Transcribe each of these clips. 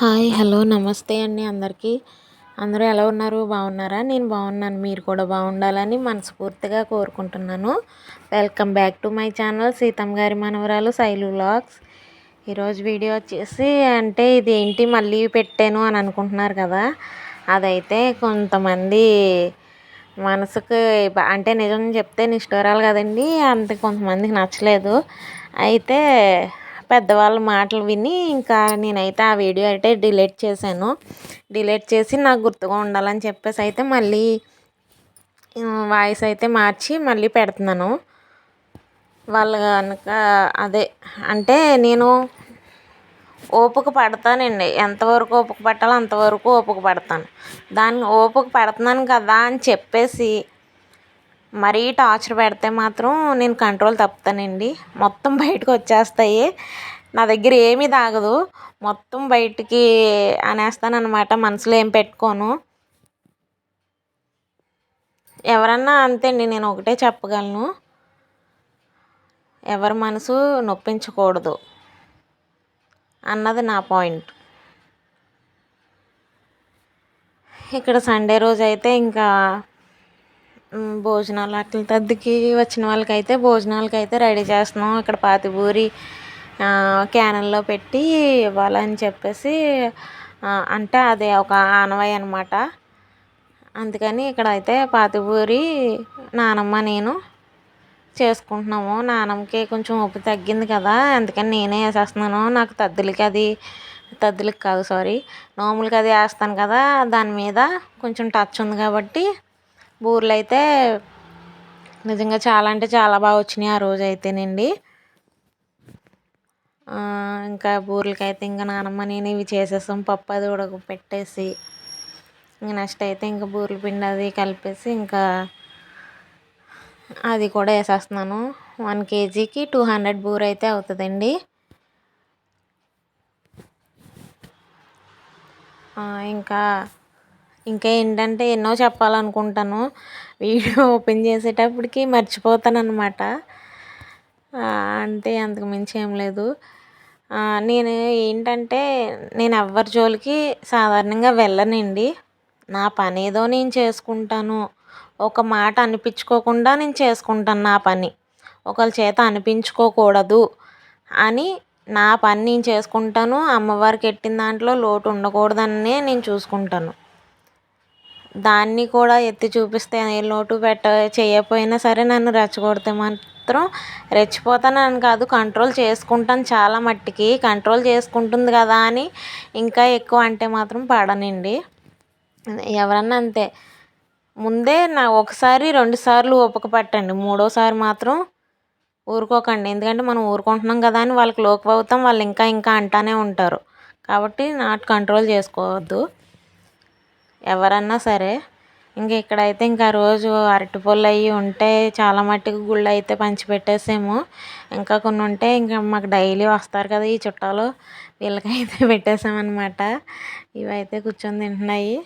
Hi hello నమస్తే అండి అందరికీ. అందరూ ఎలా ఉన్నారు? బాగున్నారా? నేను బాగున్నాను. మీరు కూడా బాగుండాలని మనస్ఫూర్తిగా కోరుకుంటున్నాను. Welcome back to my channel Seethamma గారి మనవరాలు శైలు వ్లాగ్స్. ఈరోజు వీడియో వచ్చేసి అంటే ఇదేంటి మళ్ళీ పెట్టాను అని అనుకుంటున్నారు కదా. అదైతే కొంతమంది మనసుకు అంటే నిజం చెప్తే నిష్ఠూరాలు కదండి. అంత కొంతమందికి నచ్చలేదు. అయితే పెద్దవాళ్ళ మాటలు విని ఇంకా నేనైతే ఆ వీడియో అయితే డిలీట్ చేశాను. డిలీట్ చేసి నాకు గుర్తుగా ఉండాలని చెప్పేసి అయితే మళ్ళీ వాయిస్ అయితే మార్చి మళ్ళీ పెడుతున్నాను. వాళ్ళు కనుక అదే అంటే నేను ఓపిక పడతానండి. ఎంతవరకు ఓపిక పట్టాలో అంతవరకు ఓపిక పడతాను. దాన్ని ఓపిక పడుతున్నాను కదా అని చెప్పేసి మరీ టార్చర్ పెడితే మాత్రం నేను కంట్రోల్ తప్పుతానండి. మొత్తం బయటకు వచ్చేస్తాయి. నా దగ్గర ఏమీ దాగదు. మొత్తం బయటికి అనేస్తాను అనమాట. మనసులో ఏం పెట్టుకోను. ఎవరన్నా అంతే అండి. నేను ఒకటే చెప్పగలను, ఎవరి మనసు నొప్పించకూడదు అన్నది నా పాయింట్. ఇక్కడ సండే రోజు అయితే ఇంకా భోజనాలు అట్ల తద్దికి వచ్చిన వాళ్ళకైతే భోజనాలకైతే రెడీ చేస్తున్నాం. ఇక్కడ పాతిపూరి క్యానల్లో పెట్టి ఇవ్వాలని చెప్పేసి అంటే అది ఒక ఆనవాయి అనమాట. అందుకని ఇక్కడైతే పాతిపూరి నానమ్మ నేను చేసుకుంటున్నాము. నానమ్మకి కొంచెం ఉప్పు తగ్గింది కదా, అందుకని నేనే వేసేస్తున్నాను. నాకు తద్దులకి కాదు సారీ, నోములకి అది వేస్తాను కదా, దాని మీద కొంచెం టచ్ ఉంది కాబట్టి బూరెలు అయితే నిజంగా చాలా అంటే చాలా బాగా వచ్చినాయి ఆ రోజు అయితేనండి. ఇంకా బూరెలకైతే ఇంకా నానమ్మ నేను ఇవి చేసేసాం. పప్పు అది ఉడకపెట్టేసి ఇంక నెక్స్ట్ అయితే ఇంకా బూరెల పిండి అది కలిపేసి ఇంకా అది కూడా వేసేస్తున్నాను. 1 kgకి 200 బూరె అయితే అవుతుందండి. ఇంకా ఏంటంటే ఎన్నో చెప్పాలనుకుంటాను. వీడియో ఓపెన్ చేసేటప్పటికి మర్చిపోతాను అనమాట. అంతే, అంతకు మించి ఏం లేదు. నేను ఏంటంటే నేను ఎవ్వరి జోలికి సాధారణంగా వెళ్ళనండి. నా పని ఏదో నేను చేసుకుంటాను. ఒక మాట అనిపించుకోకుండా నేను చేసుకుంటాను నా పని. ఒకరి చేత అనిపించుకోకూడదు అని నా పని నేను చేసుకుంటాను. అమ్మవారికి ఎట్టిన దాంట్లో లోటు ఉండకూడదనే నేను చూసుకుంటాను. దాన్ని కూడా ఎత్తి చూపిస్తే ఏ లోటు చేయకపోయినా సరే నన్ను రెచ్చగొడితే మాత్రం రెచ్చిపోతానని కాదు, కంట్రోల్ చేసుకుంటాను. చాలా మట్టికి కంట్రోల్ చేసుకుంటుంది కదా అని ఇంకా ఎక్కువ అంటే మాత్రం పడనండి. ఎవరన్నా అంతే, ముందే నా ఒకసారి 2 సార్లు ఓపిక పట్టండి, మూడోసారి మాత్రం ఊరుకోకండి. ఎందుకంటే మనం ఊరుకుంటున్నాం కదా అని వాళ్ళకి లోకు అవుతాం. వాళ్ళు ఇంకా ఇంకా అంటానే ఉంటారు. కాబట్టి నాట్ కంట్రోల్ చేసుకోవద్దు ఎవరన్నా సరే. ఇంక ఇక్కడైతే ఇంకా రోజు అరటిపళ్ళు అవి ఉంటే చాలా మట్టుకు గుళ్ళు అయితే పంచిపెట్టేసాము. ఇంకా కొన్ని ఉంటే ఇంకా మాకు డైలీ వస్తారు కదా ఈ చుట్టాలు, వీళ్ళకైతే పెట్టేసామన్నమాట. ఇవైతే కూర్చొని తింటున్నాయి.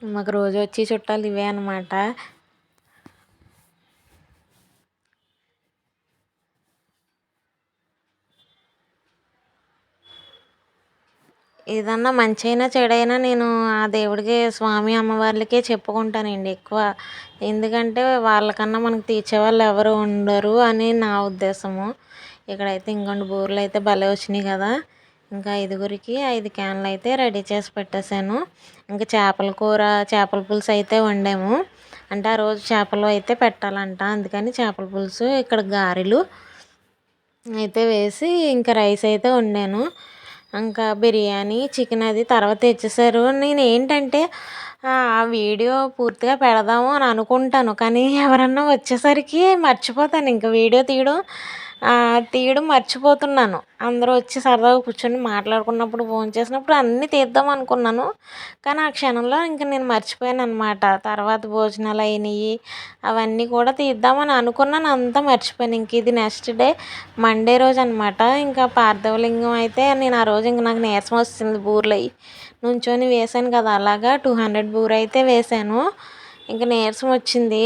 మాకు రోజు వచ్చి చుట్టాలు ఇవే అన్నమాట. ఏదన్నా మంచి అయినా చెడైనా నేను ఆ దేవుడికి, స్వామి అమ్మవార్లకే చెప్పుకుంటానండి ఎక్కువ. ఎందుకంటే వాళ్ళకన్నా మనకు తీర్చేవాళ్ళు ఎవరు ఉండరు అని నా ఉద్దేశము. ఇక్కడైతే ఇంకొండి బూరెలు అయితే భలే వచ్చినాయి కదా. ఇంకా 5గురికి 5 క్యాన్లు అయితే రెడీ చేసి పెట్టేశాను. ఇంకా చేపల కూర, చేపల పులుసు అయితే వండాము. అంటే ఆ రోజు చేపలు అయితే పెట్టాలంట, అందుకని చేపల పులుసు, ఇక్కడ గారెలు అయితే వేసి ఇంకా రైస్ అయితే వండాను. ఇంకా బిర్యానీ, చికెన్ అది తర్వాత తెచ్చేసారు. నేను ఏంటంటే ఆ వీడియో పూర్తిగా పెడదాము అని అనుకుంటాను, కానీ ఎవరన్నా వచ్చేసరికి మర్చిపోతాను. ఇంకా వీడియో తీయడం మర్చిపోతున్నాను. అందరూ వచ్చి సరదాగా కూర్చొని మాట్లాడుకున్నప్పుడు, ఫోన్ చేసినప్పుడు అన్నీ తీద్దాం అనుకున్నాను. కానీ ఆ క్షణంలో ఇంక నేను మర్చిపోయాను అనమాట. తర్వాత భోజనాలు అయినాయి, అవన్నీ కూడా తీద్దామని అనుకున్నాను, అంతా మర్చిపోయాను. ఇంక ఇది నెక్స్ట్ డే మండే రోజు అనమాట. ఇంకా పార్థివలింగం అయితే నేను ఆ రోజు ఇంక నాకు నీరసం వస్తుంది. బూరెలు అవి నుంచొని వేసాను కదా, అలాగా 200 బూరె అయితే వేసాను. ఇంకా నీరసం వచ్చింది.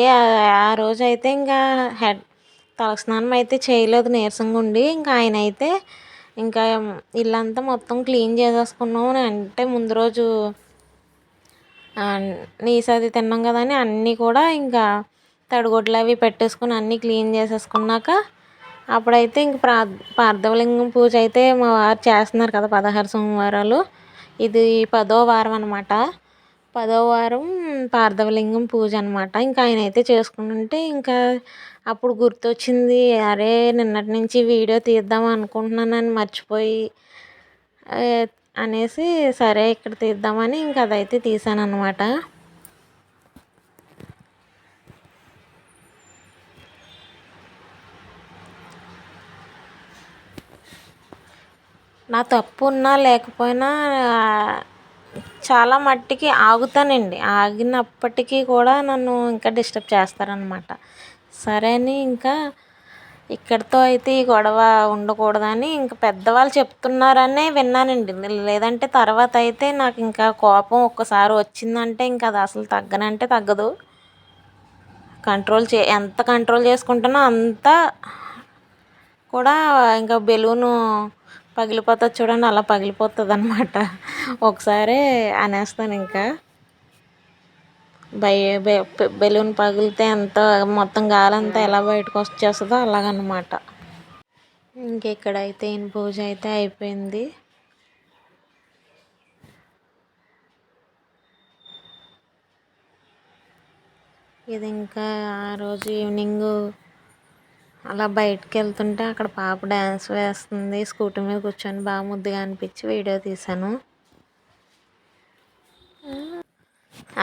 ఆ రోజు అయితే ఇంకా తలస్నానం అయితే చేయలేదు నీరసంగా ఉండి. ఇంకా ఆయన అయితే ఇంకా ఇల్లంతా మొత్తం క్లీన్ చేసేసుకున్నాం. అంటే ముందు రోజు నీసు అది తిన్నాం కదా అని అన్నీ కూడా ఇంకా తడిగుడ్లు అవి పెట్టేసుకుని అన్నీ క్లీన్ చేసేసుకున్నాక అప్పుడైతే ఇంక పార్థవలింగం పూజ అయితే మా వారు చేస్తున్నారు కదా 16 సోమవారాలు. ఇది 10వ వారం అనమాట. 10వ వారం పార్థవలింగం పూజ అనమాట. ఇంకా ఆయన అయితే చేసుకుంటుంటే ఇంకా అప్పుడు గుర్తొచ్చింది, అరే నిన్నటి నుంచి వీడియో తీద్దాం అనుకుంటున్నానని మర్చిపోయి అనేసి సరే ఇక్కడ తీద్దామని ఇంక అదైతే తీసాను అనమాట. నా తప్పు ఉన్నా లేకపోయినా చాలా మట్టికి ఆగుతానండి. ఆగినప్పటికీ కూడా నన్ను ఇంకా డిస్టర్బ్ చేస్తారనమాట. సరే అని ఇంకా ఇక్కడితో అయితే ఈ గొడవ ఉండకూడదని ఇంక పెద్దవాళ్ళు చెప్తున్నారనే విన్నానండి. లేదంటే తర్వాత అయితే నాకు ఇంకా కోపం ఒక్కసారి వచ్చిందంటే ఇంకా అది అసలు తగ్గనంటే తగ్గదు. ఎంత కంట్రోల్ చేసుకుంటానో అంత కూడా ఇంకా బెలూను పగిలిపోతుంది చూడండి, అలా పగిలిపోతుంది అనమాట. ఒకసారి అనేస్తాను ఇంకా బెలూన్ పగిలితే ఎంత మొత్తం గాలంతా ఎలా బయటకు వచ్చేస్తుందో అలాగనమాట. ఇంకెక్కడైతే ఈయన పూజ అయితే అయిపోయింది. ఇది ఇంకా ఆ రోజు ఈవినింగ్ అలా బయటకు వెళ్తుంటే అక్కడ పాప డ్యాన్స్ వేస్తుంది. స్కూటీ మీద కూర్చొని బాగా ముద్దుగా అనిపించి వీడియో తీశాను.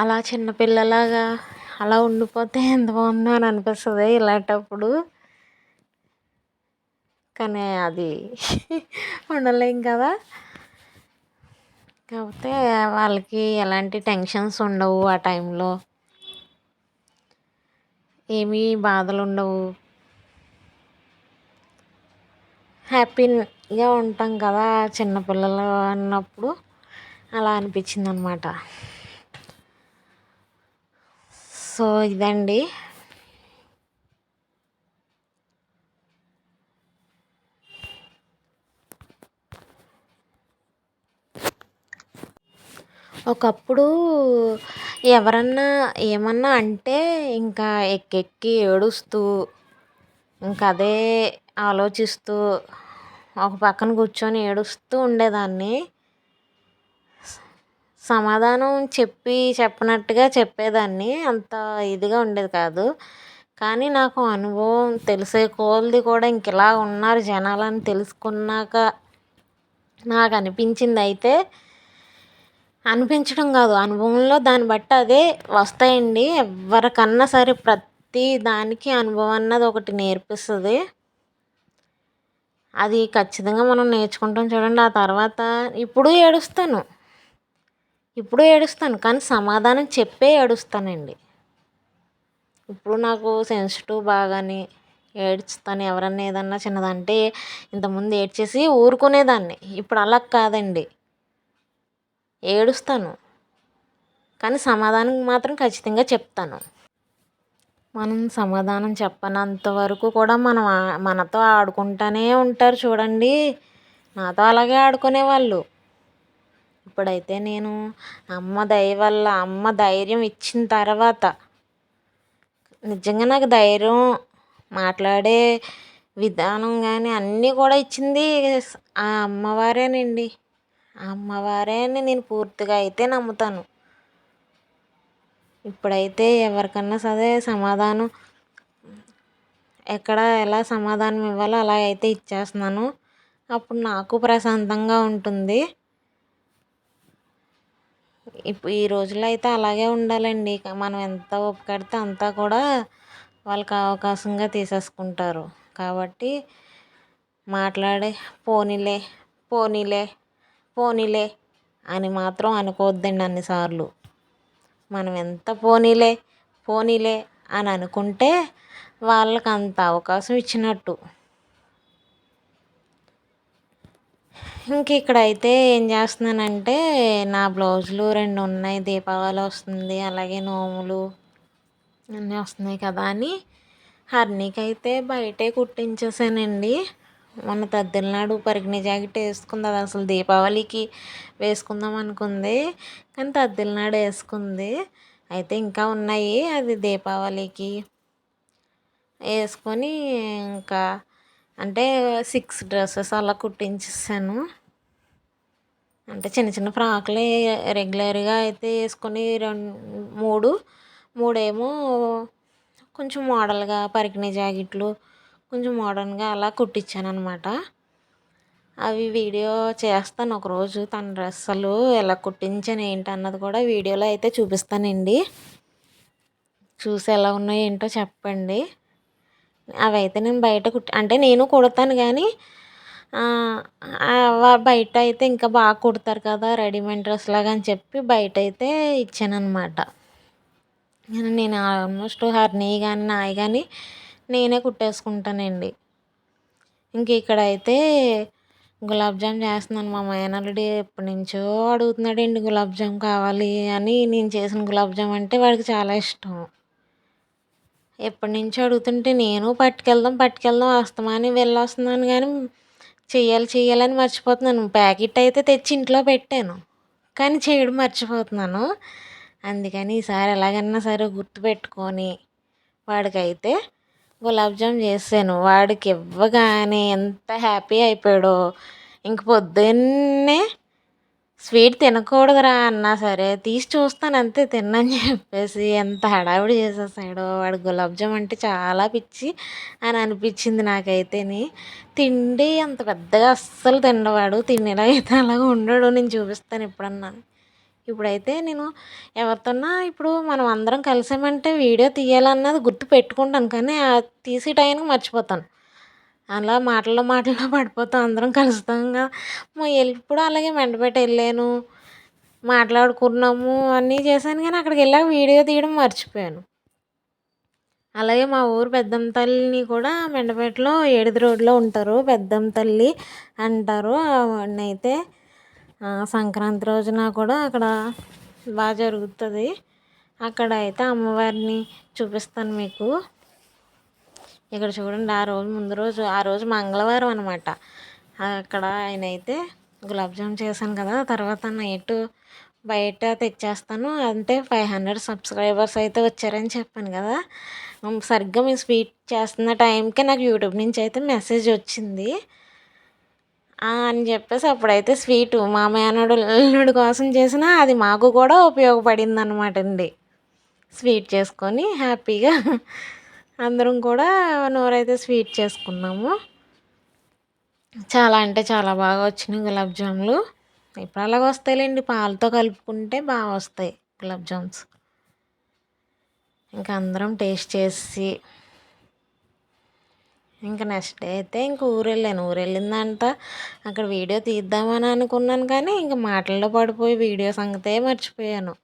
అలా చిన్నపిల్లలాగా అలా ఉండిపోతే ఎంత బాగుందో అని అనిపిస్తుంది ఇలాంటప్పుడు. కానీ అది ఉండలేం కదా. కాకపోతే వాళ్ళకి ఎలాంటి టెన్షన్స్ ఉండవు, ఆ టైంలో ఏమీ బాధలు ఉండవు, హ్యాపీగా ఉంటాం కదా చిన్నపిల్లలు అన్నప్పుడు. అలా అనిపించింది అనమాట. సో ఇదండి. ఒకప్పుడు ఎవరన్నా ఏమన్నా అంటే ఇంకా ఎక్కెక్కి ఏడుస్తూ ఇంకా అదే ఆలోచిస్తూ ఒక పక్కన కూర్చొని ఏడుస్తూ ఉండేదాన్ని. సమాధానం చెప్పనట్టుగా చెప్పేదాన్ని. అంత ఇదిగా ఉండేది కాదు. కానీ నాకు అనుభవం తెలిసే కొలది కూడా ఇంక ఇలా ఉన్నారు జనాలని తెలుసుకున్నాక నాకు అనిపించింది అయితే, అనిపించడం కాదు, అనుభవంలో దాన్ని బట్టి అదే వస్తాయండి. ఎవరికన్నా సరే ప్రతి దానికి అనుభవం అన్నది ఒకటి నేర్పిస్తుంది. అది ఖచ్చితంగా మనం నేర్చుకుంటాం చూడండి. ఆ తర్వాత ఇప్పుడు ఏడుస్తాను కానీ సమాధానం చెప్పే ఏడుస్తానండి. ఇప్పుడు నాకు సెన్సిటివ్ బాగాని ఏడుస్తాను. ఎవరన్నా ఏదన్నా చిన్నదంటే ఇంతకుముందు ఏడ్చేసి ఊరుకునేదాన్ని. ఇప్పుడు అలా కాదండి, ఏడుస్తాను కానీ సమాధానం మాత్రం ఖచ్చితంగా చెప్తాను. మనం సమాధానం చెప్పనంత వరకు కూడా మనతో ఆడుకుంటూనే ఉంటారు చూడండి. నాతో అలాగే ఆడుకునేవాళ్ళు. ఇప్పుడైతే నేను అమ్మ దయ వల్ల అమ్మ ధైర్యం ఇచ్చిన తర్వాత, నిజంగా నాకు ధైర్యం మాట్లాడే విధానం కానీ అన్నీ కూడా ఇచ్చింది ఆ అమ్మవారేనండి. ఆ అమ్మవారే అని నేను పూర్తిగా అయితే నమ్ముతాను. ఇప్పుడైతే ఎవరికన్నా సరే సమాధానం ఎక్కడ ఎలా సమాధానం ఇవ్వాలో అలా అయితే ఇచ్చేస్తున్నాను. అప్పుడు నాకు ప్రశాంతంగా ఉంటుంది. ఈ రోజుల్లో అయితే అలాగే ఉండాలండి. మనం ఎంత ఒప్పుకడితే అంతా కూడా వాళ్ళకి అవకాశంగా తీసేసుకుంటారు. కాబట్టి మాట్లాడే పోనీలే పోనీలే పోనీలే అని మాత్రం అనుకోవద్దండి అన్నిసార్లు. మనం ఎంత పోనీలే పోనీలే అని అనుకుంటే వాళ్ళకి అంత అవకాశం ఇచ్చినట్టు. ఇంక ఇక్కడైతే ఏం చేస్తున్నానంటే, నా బ్లౌజులు 2 ఉన్నాయి. దీపావళి వస్తుంది, అలాగే నోములు అన్నీ వస్తున్నాయి కదా అని హరిణికి అయితే బయటే కుట్టించేసానండి. మొన్న తద్దినాడు పరికిణీ జాకెట్ వేసుకుంది. అది అసలు దీపావళికి వేసుకుందాం అనుకుంది, కానీ తద్దినాడు వేసుకుంది. అయితే ఇంకా ఉన్నాయి, అది దీపావళికి వేసుకొని ఇంకా అంటే 6 డ్రెస్సెస్ అలా కుట్టించేసాను. అంటే చిన్న చిన్న ఫ్రాకులే రెగ్యులర్గా అయితే వేసుకొని మూడేమో కొంచెం మోడల్గా పరికిణీ జాకెట్లు కొంచెం మోడర్న్గా అలా కుట్టించాను అనమాట. అవి వీడియో చేస్తాను ఒకరోజు. తన డ్రెస్సులు ఎలా కుట్టించాను ఏంటి అన్నది కూడా వీడియోలో అయితే చూపిస్తానండి. చూసి ఎలా ఉన్నాయో ఏంటో చెప్పండి. అవైతే నేను బయట అంటే నేను కుడతాను, కానీ బయట అయితే ఇంకా బాగా కుడతారు కదా రెడీమేడ్ డ్రెస్ లాగా అని చెప్పి బయట అయితే ఇచ్చానమాట. నేను ఆల్మోస్ట్ హర్నీ కానీ నాయి కానీ నేనే కుట్టేసుకుంటానండి. ఇంక ఇక్కడైతే గులాబ్ జామ్ చేస్తున్నాను. మా మేనల్లుడు ఎప్పటి నుంచో అడుగుతున్నాడండి గులాబ్ జామ్ కావాలి అని. నేను చేసిన గులాబ్ జామ్ అంటే వాడికి చాలా ఇష్టం. ఎప్పటి నుంచో అడుగుతుంటే నేను పట్టుకెళ్దాం అస్తమాని వెళ్ళొస్తున్నాను, కానీ చెయ్యాలని మర్చిపోతున్నాను. ప్యాకెట్ అయితే తెచ్చి ఇంట్లో పెట్టాను, కానీ చేయడం మర్చిపోతున్నాను. అందుకని ఈసారి ఎలాగన్నా సరే గుర్తుపెట్టుకొని వాడికైతే గులాబ్ జామ్ చేసాను. వాడికి ఇవ్వగానే ఎంత హ్యాపీ అయిపోయాడో. ఇంక పొద్దున్నే స్వీట్ తినకూడదురా అన్నా సరే తీసి చూస్తాను అంతే తిన్నని చెప్పేసి ఎంత హడావిడి చేసేసాడో. వాడు గులాబ్ జామ్ అంటే చాలా పిచ్చి అని అనిపించింది నాకైతేని. తిండి అంత పెద్దగా అస్సలు తిండవాడు. తినేలా అయితే అలాగ ఉండడు. నేను చూపిస్తాను ఎప్పుడన్నా. ఇప్పుడైతే నేను ఎవరితోన్నా ఇప్పుడు మనం అందరం కలిసామంటే వీడియో తీయాలన్నది గుర్తు పెట్టుకుంటాను, కానీ తీసే టైంకి మర్చిపోతాను. అలా మాటల్లో పడిపోతాం. అందరం కలుస్తాంగా. ఇప్పుడు అలాగే మెండపేట వెళ్ళాను, మాట్లాడుకున్నాము, అన్నీ చేశాను, కానీ అక్కడికి వెళ్ళాక వీడియో తీయడం మర్చిపోయాను. అలాగే మా ఊరు పెద్దమ్మ తల్లిని కూడా మెండపేటలో ఏడిది రోడ్లో ఉంటారు. పెద్దమ్మ తల్లి అంటారు. అయితే సంక్రాంతి రోజున కూడా అక్కడ బాగా జరుగుతుంది. అక్కడ అయితే అమ్మవారిని చూపిస్తాను మీకు. ఇక్కడ చూడండి, ఆ రోజు మంగళవారం అనమాట. అక్కడ ఆయన అయితే గులాబ్ జామ్ చేశాను కదా, తర్వాత నైట్ బయట తెచ్చేస్తాను. అంటే 500 సబ్స్క్రైబర్స్ అయితే వచ్చారని చెప్పాను కదా. సరిగ్గా మేము స్వీట్ చేస్తున్న టైంకే నాకు యూట్యూబ్ నుంచి అయితే మెసేజ్ వచ్చింది అని చెప్పేసి అప్పుడైతే స్వీటు మా మేనల్లుడి కోసం చేసిన అది మాకు కూడా ఉపయోగపడింది అనమాట అండి. స్వీట్ చేసుకొని హ్యాపీగా అందరం కూడా నోరైతే స్వీట్ చేసుకున్నాము. చాలా అంటే చాలా బాగా వచ్చినాయి గులాబ్ జాములు. ఇప్పుడు అలాగ వస్తాయిలేండి, పాలతో కలుపుకుంటే బాగా వస్తాయి గులాబ్ జామ్స్. ఇంకా అందరం టేస్ట్ చేసి ఇంకా నెక్స్ట్ డే అయితే ఇంక ఊరు వెళ్ళిందంట. అక్కడ వీడియో తీద్దామని అనుకున్నాను, కానీ ఇంక మాటల్లో పడిపోయి వీడియో సంగతే మర్చిపోయాను.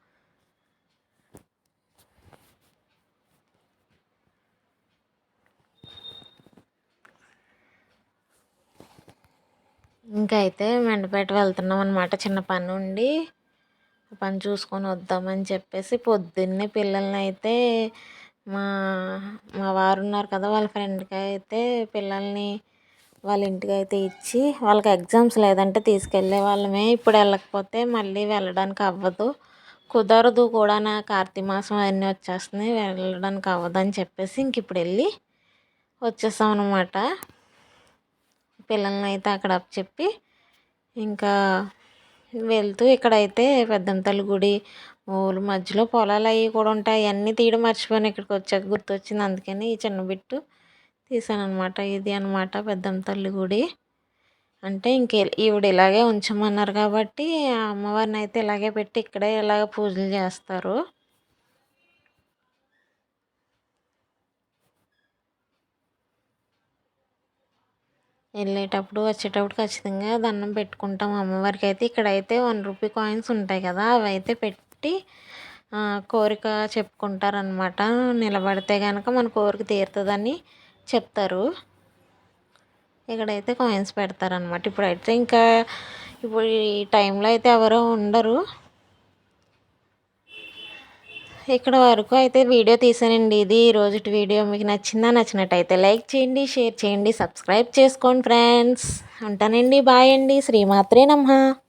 ఇంకా అయితే మెండపేట వెళ్తున్నాం అనమాట. చిన్న పని ఉండి పని చూసుకొని వద్దామని చెప్పేసి పొద్దున్నే పిల్లల్ని అయితే మా మా వారు ఉన్నారు కదా, వాళ్ళ ఫ్రెండ్కి అయితే పిల్లల్ని వాళ్ళ ఇంటికి అయితే ఇచ్చి వాళ్ళకి ఎగ్జామ్స్ లేదంటే తీసుకెళ్ళే వాళ్ళమే. ఇప్పుడు వెళ్ళకపోతే మళ్ళీ వెళ్ళడానికి అవ్వదు, కుదరదు కూడా. నా కార్తీక మాసం అవన్నీ వచ్చేస్తున్నాయి, వెళ్ళడానికి అవ్వదు అని చెప్పేసి ఇంక ఇప్పుడు వెళ్ళి వచ్చేసాం అనమాట. పిల్లల్ని అయితే అక్కడ చెప్పి ఇంకా వెళ్తూ ఇక్కడైతే పెద్దమ్మ తల్లి గుడి ఊరు మధ్యలో పొలాలు అవి కూడా ఉంటాయి. అవన్నీ తీయడం మర్చిపోయాను, ఇక్కడికి వచ్చాక గుర్తొచ్చింది. అందుకని ఈ చిన్న బిట్టు తీసాను అనమాట. ఇది అనమాట పెద్దమ్మ తల్లి గుడి. అంటే ఈవిడ ఇలాగే ఉంచమన్నారు కాబట్టి ఆ అమ్మవారిని అయితే ఇలాగే పెట్టి ఇక్కడే ఇలాగ పూజలు చేస్తారు. వెళ్ళేటప్పుడు వచ్చేటప్పుడు ఖచ్చితంగా దండం పెట్టుకుంటాం అమ్మవారికి. అయితే ఇక్కడైతే 1 రూపీ కాయిన్స్ ఉంటాయి కదా, అవి అయితే పెట్టి కోరిక చెప్పుకుంటారనమాట. నిలబడితే కనుక మన కోరిక తీరుతుందని చెప్తారు. ఇక్కడైతే కాయిన్స్ పెడతారనమాట. ఇప్పుడైతే ఇంకా ఇప్పుడు ఈ టైంలో అయితే ఎవరో ఉండరు. ఇక్కడ వరకు అయితే వీడియో తీసానండి. ఇది ఈరోజుటి వీడియో. మీకు నచ్చినట్టయితే లైక్ చేయండి, షేర్ చేయండి, సబ్స్క్రైబ్ చేసుకోండి ఫ్రెండ్స్. ఉంటానండి. బాయ్ అండి. శ్రీమాత్రే నమః.